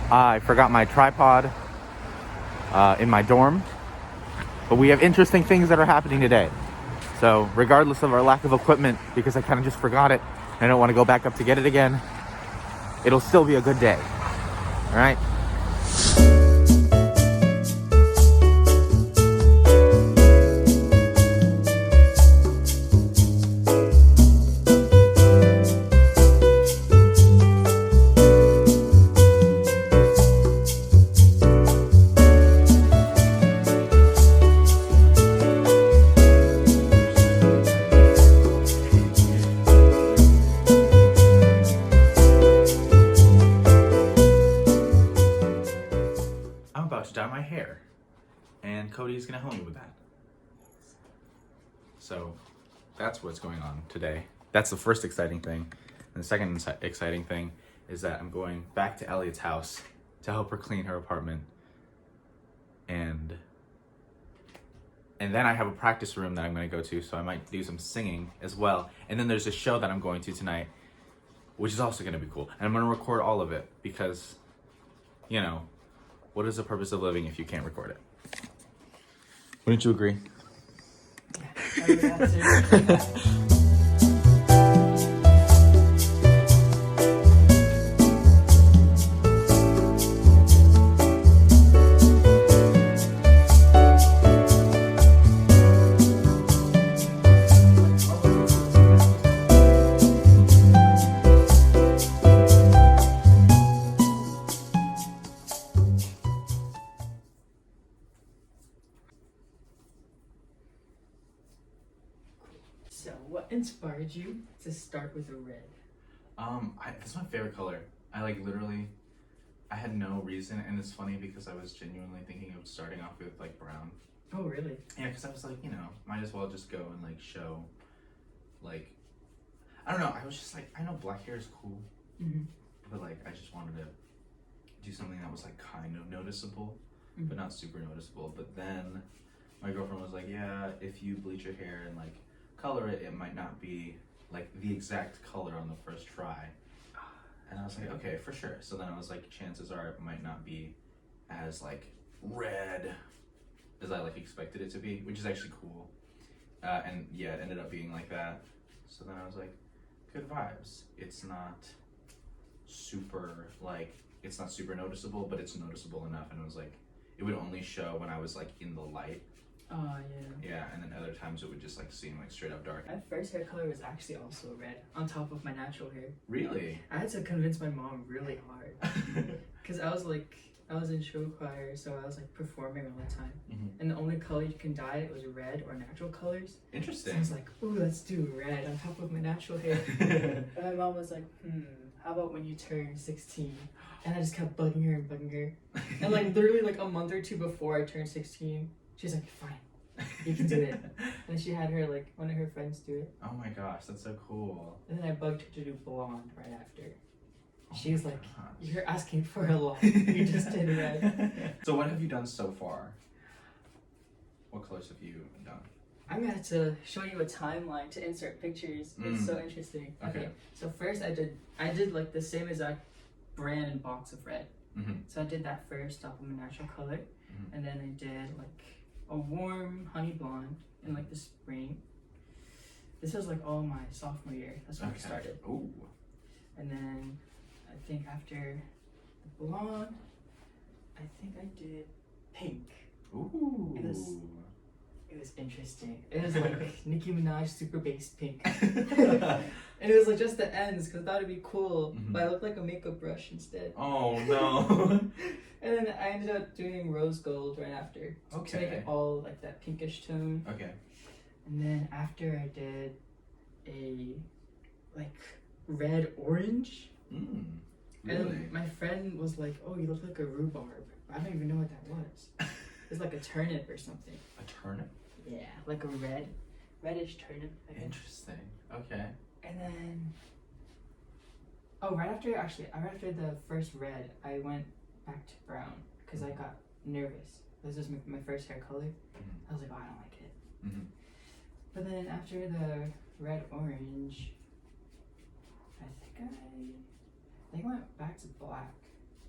I forgot my tripod in my dorm, but we have interesting things that are happening today. So regardless of our lack of equipment, because I kind of just forgot it, and I don't want to go back up to get it again, it'll still be a good day. All right. Dye my hair, and Kody is gonna help me with that. So that's what's going on today. That's the first exciting thing. And the second exciting thing is that I'm going back to Elliott's house to help her clean her apartment. And then I have a practice room that I'm gonna go to, so I might do some singing as well. And then there's a show that I'm going to tonight, which is also gonna be cool. And I'm gonna record all of it because, you know, what is the purpose of living if you can't record it? Wouldn't you agree? Yeah, I would have to. So, what inspired you to start with a red? It's my favorite color. I had no reason, and it's funny because I was genuinely thinking of starting off with like brown. Oh, really? Yeah, because I was like, might as well just go and like show, like, I don't know. I was just like, I know black hair is cool, but like I just wanted to do something that was like kind of noticeable, but not super noticeable. But then my girlfriend was like, yeah, if you bleach your hair and like color it, it might not be like the exact color on the first try. And I was like, okay, for sure. So then I was like, chances are it might not be as like red as I like expected it to be, which is actually cool. And yeah, it ended up being like that. So then I was like, good vibes. It's not super noticeable, but it's noticeable enough. And it was like, it would only show when I was like in the light. Oh, yeah. Yeah, and then other times it would just like seem like straight up dark. My first hair color was actually also red, on top of my natural hair. Really? I had to convince my mom really hard. Because I was in show choir, so I was like performing all the time. And the only color you can dye it was red or natural colors. Interesting. So I was like, ooh, let's do red on top of my natural hair. And my mom was like, how about when you turn 16? And I just kept bugging her. And like literally like a month or two before I turned 16, she's like, fine, you can do it. And she had her like one of her friends do it. Oh my gosh, that's so cool. And then I bugged her to do blonde right after. She was like, gosh. you're asking for a lot. You just did red. So what have you done so far? What colors have you done? I'm gonna have to show you a timeline to insert pictures. It's so interesting. Okay. So first I did like the same exact brand and box of red. So I did that first off of my natural color. And then I did like a warm honey blonde in like the spring. This was like all my sophomore year. That's when I started. Ooh. And then I think after the blonde, I think I did pink. Ooh. It was interesting. It was like Nicki Minaj super bass pink. And it was like just the ends because I thought it'd be cool, but I looked like a makeup brush instead. Oh no. And then I ended up doing rose gold right after to make it all like that pinkish tone. Okay. And then after I did a like red orange. Really? And my friend was like, "Oh, you look like a rhubarb." I don't even know what that was. It's like a turnip or something. A turnip? Yeah, like a reddish turnip. Interesting. Okay. And then, right after the first red, I went back to brown because I got nervous. This was my first hair color. I was like, oh, I don't like it. But then after the red orange, I think I went back to black.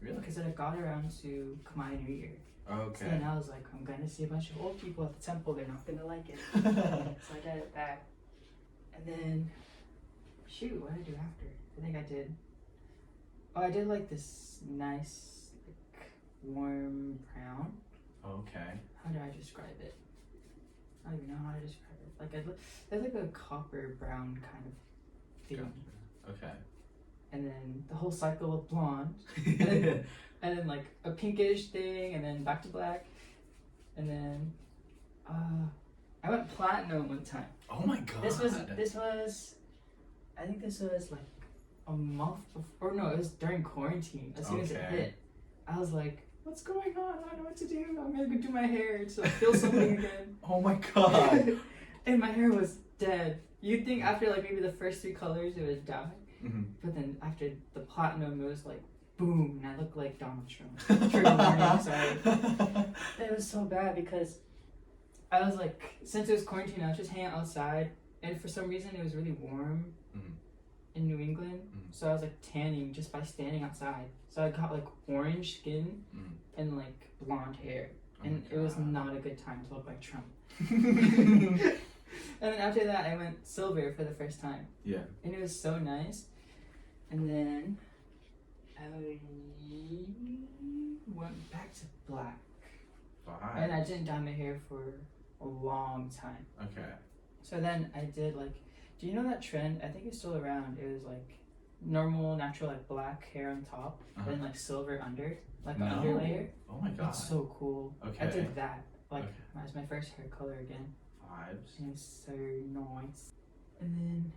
Really? Because I got around to Khmer New Year. Okay. So then I was like, I'm gonna see a bunch of old people at the temple. They're not gonna like it. So I got it back. And then, shoot, what did I do after? I think I did. Oh, I did like this nice, like, warm brown. Okay. How do I describe it? I don't even know how to describe it. Like, there's like a copper brown kind of thing. Gotcha. Okay. And then the whole cycle of blonde. And then like a pinkish thing, and then back to black. And then I went platinum one time. Oh my god. This was I think this was like a month before, no, it was during quarantine. As soon as it hit, I was like, what's going on? I don't know what to do. I'm gonna go do my hair to feel something again. Oh my god. And my hair was dead. You'd think after like maybe the first 3 colors it would die. Mm-hmm. But then after the platinum it was like boom, and I looked like Donald Trump. Trigger warning, sorry. It was so bad because I was like, since it was quarantine, I was just hanging out outside, and for some reason it was really warm in New England, so I was like tanning just by standing outside. So I got like orange skin and like blonde hair, and it was not a good time to look like Trump. And then after that, I went silver for the first time. Yeah. And it was so nice. And then I went back to black. Fine. And I didn't dye my hair for a long time. Okay. So then I did like, do you know that trend? I think it's still around. It was like normal, natural, like black hair on top, and then like silver under, like an underlayer. Oh my god. It's so cool. Okay. I did that. Like, that was my first hair color again. Vibes. And it was so nice. And then,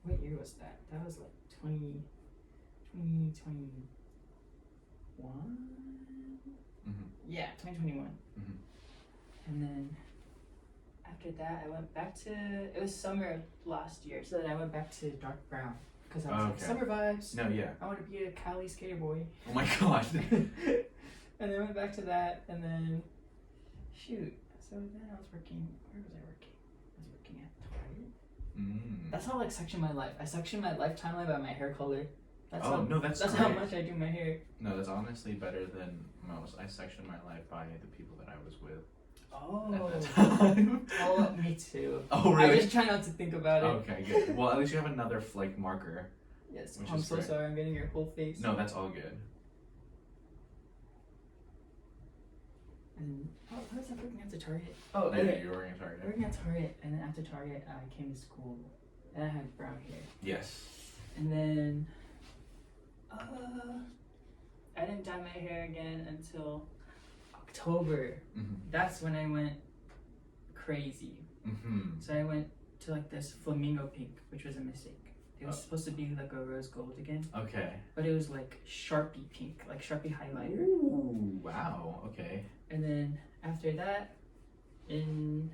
what year was that? That was like 2021? Yeah, 2021. And then, after that, I went back to, it was summer last year, so then I went back to dark brown. Because I was like, summer vibes. No, yeah. I want to be a Cali skater boy. Oh my god. And then I went back to that, and then, shoot. So then I was working, where was I working? I was working at Target. That's how I like section my life. I section my life timeline by my hair color. That's that's how much I do my hair. No, that's honestly better than most. I section my life by the people that I was with. Oh. At that time. Oh, me too. Oh, really? I just try not to think about it. Okay, good. Well, at least you have another like marker. Yes. I'm so sorry. I'm getting your whole face. No, that's all good. And how was I working at the Target? Oh, yeah, okay. you were working at Target. Working at Target, and then after Target, I came to school, and I had brown hair. Yes. And then, I didn't dye my hair again until October. That's when I went crazy. So I went to like this Flamingo Pink, which was a mistake. It was supposed to be like a rose gold again. Okay. But it was like Sharpie pink, like Sharpie highlighter. Ooh, wow. Okay. And then after that, in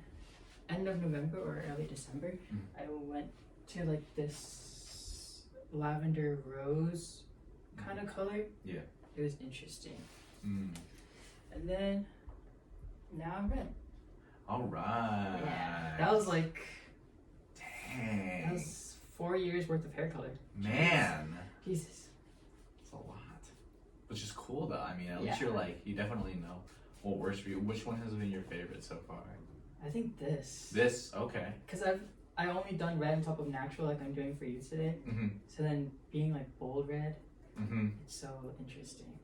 end of November or early December, I went to like this lavender rose kind of color. Yeah. It was interesting. And then now I'm red. All right. Yeah. That was like, dang. That was 4 years worth of hair color. Man. Jesus. That's a lot. Which is cool though. I mean, at least you're like, you definitely know what works for you. Which one has been your favorite so far? I think this. This? Okay. Because I only done red on top of natural like I'm doing for you today. So then being like bold red, it's so interesting.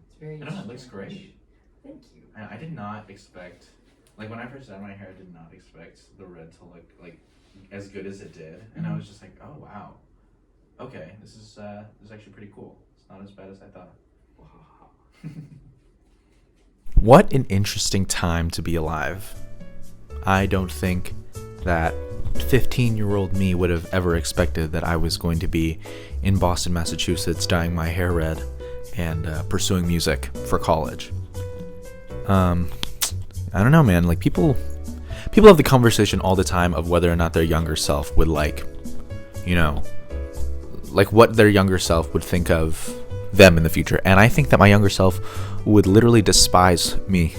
It's very I know, it looks great. Thank you. I did not expect, like when I first dyed my hair, I did not expect the red to look like as good as it did. And I was just like, oh wow. Okay, this is actually pretty cool. It's not as bad as I thought. Wow. What an interesting time to be alive. I don't think that 15-year-old me would have ever expected that I was going to be in Boston, Massachusetts, dyeing my hair red and pursuing music for college. I don't know, man. Like people have the conversation all the time of whether or not their younger self would like what their younger self would think of them in the future. And I think that my younger self would literally despise me.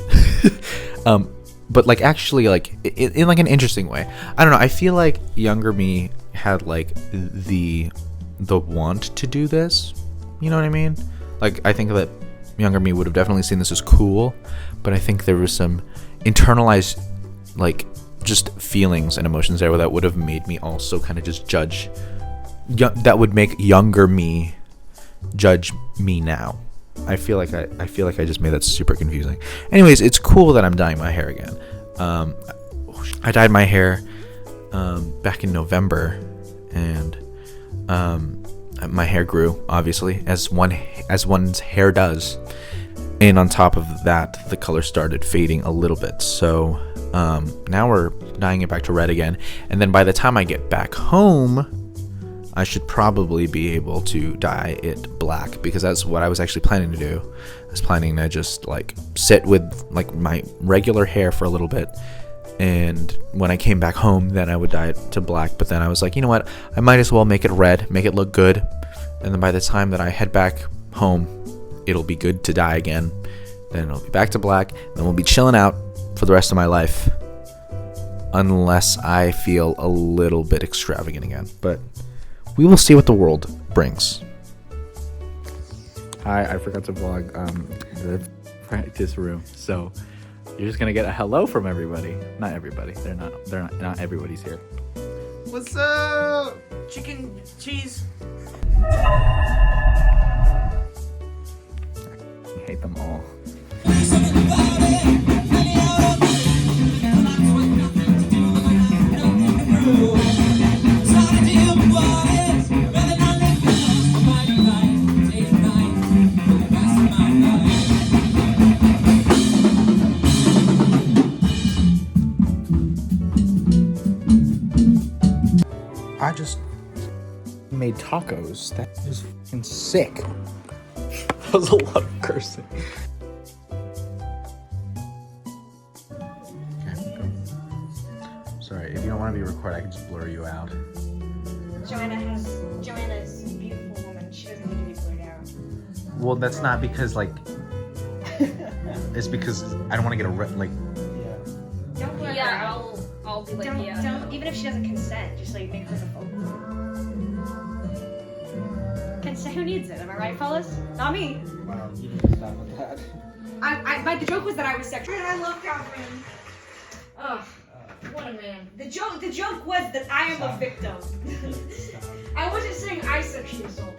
But like actually like in like an interesting way. I don't know. I feel like younger me had like the want to do this. You know what I mean? like, I think that younger me would have definitely seen this as cool, but I think there was some internalized, like, just feelings and emotions there that would have made me also kind of just judge, that would make younger me judge me now. I feel like I just made that super confusing. Anyways, it's cool that I'm dyeing my hair again. I dyed my hair back in November, and my hair grew, obviously, as one's hair does. And on top of that, the color started fading a little bit. So now we're dyeing it back to red again. And then by the time I get back home, I should probably be able to dye it black, because that's what I was actually planning to do. I was planning to just like sit with like my regular hair for a little bit, and when I came back home, then I would dye it to black. But then I was like, you know what, I might as well make it red, make it look good, and then by the time that I head back home, it'll be good to dye again. Then it'll be back to black, and then we'll be chilling out for the rest of my life, unless I feel a little bit extravagant again. But we will see what the world brings. Hi, I forgot to vlog the practice room, so you're just gonna get a hello from everybody. Not everybody. Not everybody's here. What's up? Chicken cheese. I hate them all. I just made tacos. That was fucking sick. That was a lot of cursing. Okay, go. Sorry, if you don't want to be recorded, I can just blur you out. Joanna's a beautiful woman. She doesn't need to be blurred out. Well, that's not because, like, it's because I don't want to get a like. Don't blur her Yeah, out. I'll be like, Don't, yeah. don't, even if she doesn't consent, just like make her the focus. Consent, who needs it? Am I right, fellas? Not me. Wow, you need to stop with that. But the joke was that I was sexual. And I love Catherine. Ugh, what a man. The joke was that I am a victim. I wasn't saying I sexually assaulted.